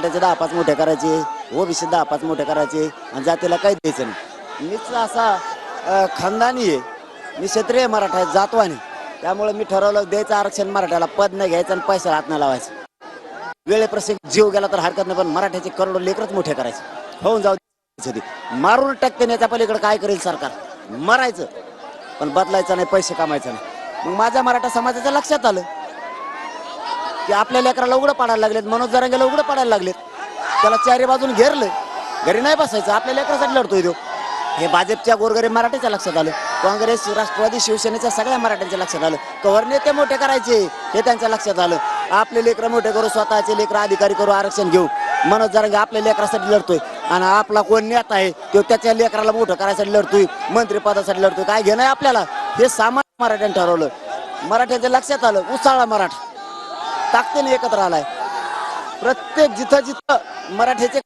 त्याचे 10-5 मोठे करायचे, ओबीसी 10-5 मोठे करायचे आणि जातीला काही द्यायचं नाही. मीच असा खानदानी आहे, मी क्षत्रिय मराठा आहे, जातवानी. त्यामुळे मी ठरवलं द्यायचं आरक्षण मराठ्याला, पद नाही घ्यायचं आणि पैशाला हात नाही लावायचं. वेळेप्रसंगी जीव गेला तर हरकत नाही, पण मराठ्याचे करोडो लेकरच मोठे करायचे. होऊन जाऊ दे. मारून टाकते त्याच्या पलीकडे काय करेल सरकार, मरायचं पण बदलायचं नाही, पैसे कमायचं नाही. मग माझ्या मराठा समाजाच्या लक्षात आलं की आपल्या लेकराला उघडं पाडायला लागलेत, मनोज जरांगेला उघडं पाडायला लागलेत, त्याला चारी बाजून घेरलं, घरी नाही बसायचं, आपल्या लेकरासाठी लढतोय तो. हे भाजपच्या गोरगरीब मराठ्याच्या लक्षात आलं, काँग्रेस राष्ट्रवादी शिवसेनेच्या सगळ्या मराठ्यांच्या लक्षात आलं, कवर नेते मोठे करायचे हे त्यांच्या लक्षात आलं. आपले लेकरं मोठे करू, स्वतःचे लेकरं अधिकारी करू, आरक्षण घेऊ. मनोज जरांगे आपल्या लेकरासाठी लढतोय आणि आपला कोण नेता आहे तो त्याच्या लेकराला मोठं करायसाठी लढतोय, मंत्रिपदासाठी लढतोय. काय घेणं आहे आपल्याला, हे सामान्य मराठ्यांनी ठरवलं. मराठ्यांच्या लक्षात आलं, उसाळा मराठा ताकदीने एकत्र आलाय. प्रत्येक जिथं जिथं मराठ्याचे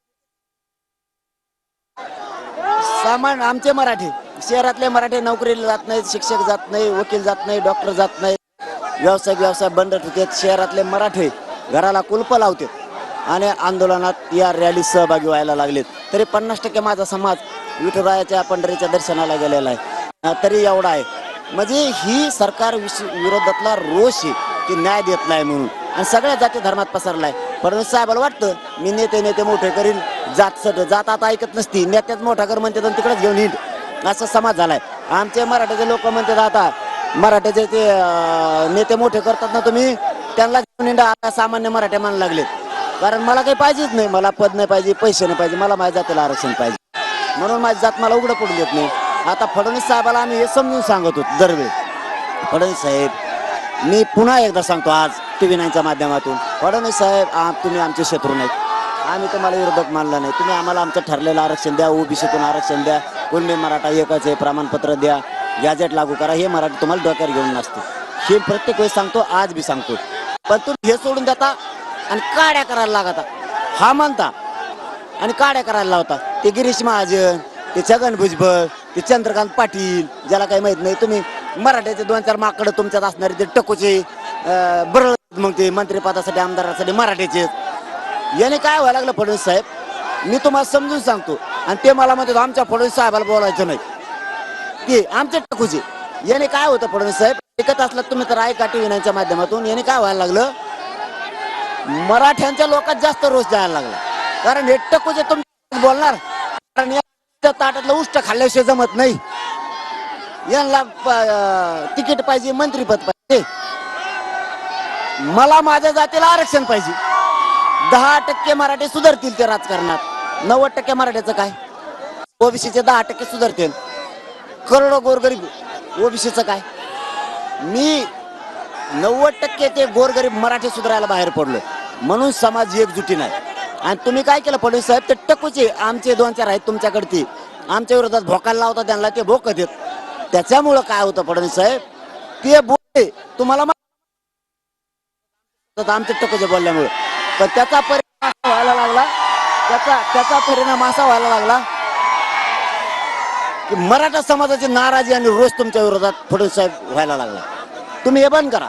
सामान, आमचे मराठी शहरातले मराठी नोकरीला जात नाहीत, शिक्षक जात नाही, वकील जात नाही, डॉक्टर जात नाही, व्यवसाय बंद ठेवतात. शहरातले मराठी घराला कुलप लावतात आणि आंदोलनात या रॅलीत सहभागी व्हायला लागलेत. तरी 50% माझा समाज विठुरायाच्या पंढरीच्या दर्शनाला गेलेला आहे. तरी एवढा आहे म्हणजे ही सरकार विरोधातला रोष आहे की न्याय देत नाही म्हणून, आणि सगळ्या जाती धर्मात पसरलाय. फडणवीस साहेबाला वाटतं मी नेते मोठे करीन, जात आता ऐकत नसती, नेत्याच मोठा कर म्हणतात आणि तिकडेच घेऊन हिंड, असा समाज झालाय. आमचे मराठ्याचे लोक म्हणतात आता मराठ्याचे ते नेते मोठे करतात ना तुम्ही, त्यांना घेऊन हिंडा. आता सामान्य मराठे मानू लागलेत, कारण मला काही पाहिजेच नाही, मला पद नाही पाहिजे, पैसे नाही पाहिजे, मला माझ्या जातीला आरक्षण पाहिजे, म्हणून माझी जात मला उघडं पडून देत नाही. आता फडणवीस साहेबाला आम्ही हे समजून सांगत होतो दरवेळी, फडणवीस साहेब मी पुन्हा एकदा सांगतो आज TV9च्या माध्यमातून, फडणवीस साहेब तुम्ही आमचे शत्रू नाहीत, आम्ही तुम्हाला विरोधक मानला नाही, तुम्ही आम्हाला आमचं ठरलेलं आरक्षण द्या, ओबीसीतून आरक्षण द्या, कुणबी मराठा एकच आहे, प्रमाणपत्र द्या, गॅजेट लागू करा, हे मराठी तुम्हाला डोक्यावर घेऊन नसते. हे प्रत्येक वेळेस सांगतो, आज बी सांगतो. पण तुम्ही हे सोडून देता आणि काड्या करायला लागता, हा म्हणता आणि काड्या करायला लावता. ते गिरीश महाजन, ते छगन भुजबळ, ते चंद्रकांत पाटील, ज्याला काही माहित नाही. तुम्ही मराठ्याचे 2-4 माकडं तुमच्यात असणारे ते टकोचे बरं, मग ते मंत्रिपदासाठी आमदारासाठी मराठ्याचे. याने काय व्हायला लागलं फडणवीस साहेब, मी तुम्हाला समजून सांगतो, आणि ते मला म्हणतात आमच्या फडणवीस साहेबाला बोलायचं नाही, ते आमचे टकूचे. याने काय होतं फडणवीस साहेब, ऐकत असलं तुम्ही तर ऐका TV9च्या माध्यमातून. याने काय व्हायला लागलं, मराठ्यांच्या लोकात जास्त रोष जायला लागला, कारण हे टकूचे तुम्ही बोलणार, कारण या ताटातलं उष्ट खाल्ल्याशिवाय जमत नाही, यांना तिकीट पाहिजे, मंत्रीपद पाहिजे, मला माझ्या जातीला आरक्षण पाहिजे. 10% मराठी सुधारतील ते राजकारणात, 90% मराठ्याचं काय, ओबीसीचे 10% सुधारतील, करोडो गोरगरीब ओबीसीचं काय. मी 90% ते गोरगरीब मराठी सुधारायला बाहेर पडलो, म्हणून समाज एकजुटी नाही. आणि तुम्ही काय केलं फडणवीस साहेब, ते टकूचे आमचे 2-4 आहेत तुमच्याकडे, आमच्या विरोधात भोकायला लावतात, त्यांना ते भोकत येत. त्याच्यामुळं काय होतं फडणवीस साहेब, ते बोलले तुम्हाला आमचे टकूचे बोलल्यामुळे, पण त्याचा परिणाम व्हायला लागला, त्याचा परिणाम असा व्हायला लागला की मराठा समाजाची नाराजी आणि रोष तुमच्या विरोधात फडणवीस साहेब व्हायला लागला. तुम्ही हे बंद करा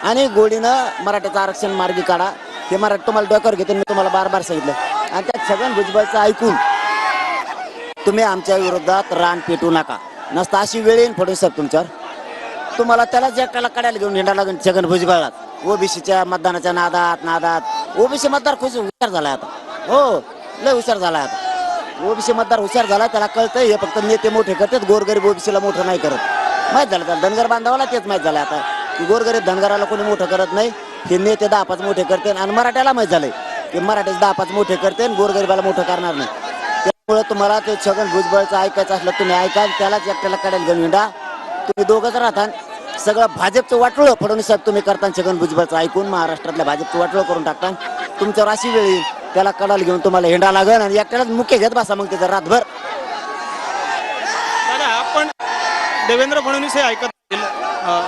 आणि गोडीनं मराठ्याचं आरक्षण मार्गी काढा. हे मराठी तुम्हाला डोक्यावर घेते, मी तुम्हाला बार सांगितलं. आणि त्या छगन भुजबळचं ऐकून तुम्ही आमच्या विरोधात रान पेटू नका, नसता अशी वेळ येईल फडणवीस साहेब तुमच्यावर, तुम्हाला त्यालाच एकट्याला कड्याला घेऊन हिंडा लागेल छगन भुजबळात. ओबीसीच्या मतदानाच्या नादात ओबीसी मतदार खुश हुशार झालाय आता, हो लय हुशार झालाय आता. ओबीसी मतदार हुशार झाला, त्याला कळतंय हे फक्त नेते मोठे करतात, गोरगरीब ओबीसीला मोठं नाही करत. माहीत झालं त्याला, धनगर बांधवाला तेच माहीत झालं आता की गोरगरीब धनगराला कोणी मोठं करत नाही, हे नेते 10-5 मोठे करते. आणि मराठ्याला माहीत झालंय की मराठीच 10-5 मोठे करते आणि गोरगरीबाला मोठं करणार नाही. त्यामुळे तुम्हाला ते छगन भुजबळचं ऐकायचं असलं तुम्ही ऐका, त्यालाच एकट्याला कड्याला घेऊन हिंडा. तुम्ही दोघंच राहता, सगळं भाजपचं वाटलं फडणवीस साहेब तुम्ही करता, छगन भुजबळचं ऐकून महाराष्ट्रातल्या भाजपचं वाटलं करून टाकता. तुमच्यावर अशी वेळ येईल, त्याला कडाला घेऊन तुम्हाला हिंडा लागेल आणि एकट्यालाच मुख्य घेत बसा मग त्याचा रातभर. दादा, आपण देवेंद्र फडणवीस हे ऐकत असतील,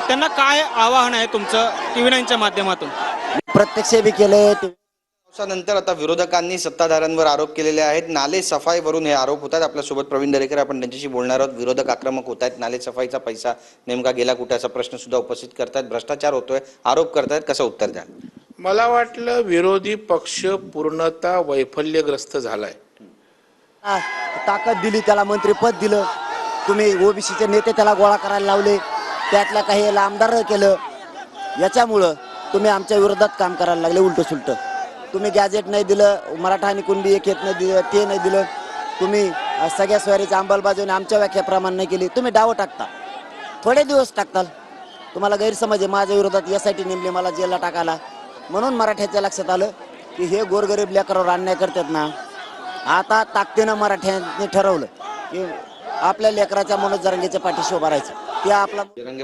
त्यांना काय आवाहन आहे तुमचं TV9च्या माध्यमातून? प्रत्यक्ष बी केले. नंतर आता विरोधकांनी सत्ताधाऱ्यांवर आरोप केलेले आहेत, नाले सफाईवरून हे आरोप होतात. आपल्यासोबत प्रवीण दरेकर, आपण त्यांच्याशी बोलणार आहोत. विरोधक आक्रमक होत आहेत, नाले सफाईचा पैसा नेमका गेला कुठे असा प्रश्न सुद्धा उपस्थित करतात, भ्रष्टाचार होतोय आरोप करतायत, कसं उत्तर द्या? मला वाटलं विरोधी पक्ष पूर्णतः वैफल्यग्रस्त झालाय. आ, ताकद दिली, त्याला मंत्रिपद दिलं, तुम्ही ओबीसीचे नेते त्याला गोळा करायला लावले, त्यातल्या काही आमदार केलं. याच्यामुळं तुम्ही आमच्या विरोधात काम करायला लागले उलट सुलट. तुम्ही गॅजेट नाही दिलं, मराठा आणि कुणबी एक येत नाही दिलं, ते नाही दिलं. तुम्ही सगळ्या स्वारीची अंमलबजावणी आमच्या व्याख्याप्रमाणे नाही केली. तुम्ही डावं टाकता, थोडे दिवस टाकताल. तुम्हाला गैरसमज आहे, माझ्या विरोधात यासाठी नेमले मला जेलला टाकायला. म्हणून मराठ्याच्या लक्षात आलं की हे गोरगरीब लेकरावर अन्याय करतात ना. आता ताकदीनं मराठ्यांनी ठरवलं की आपल्या लेकराच्या मनोज जरांगेच्या पाठीशी उभं राहायचं. ते आपला जरांगे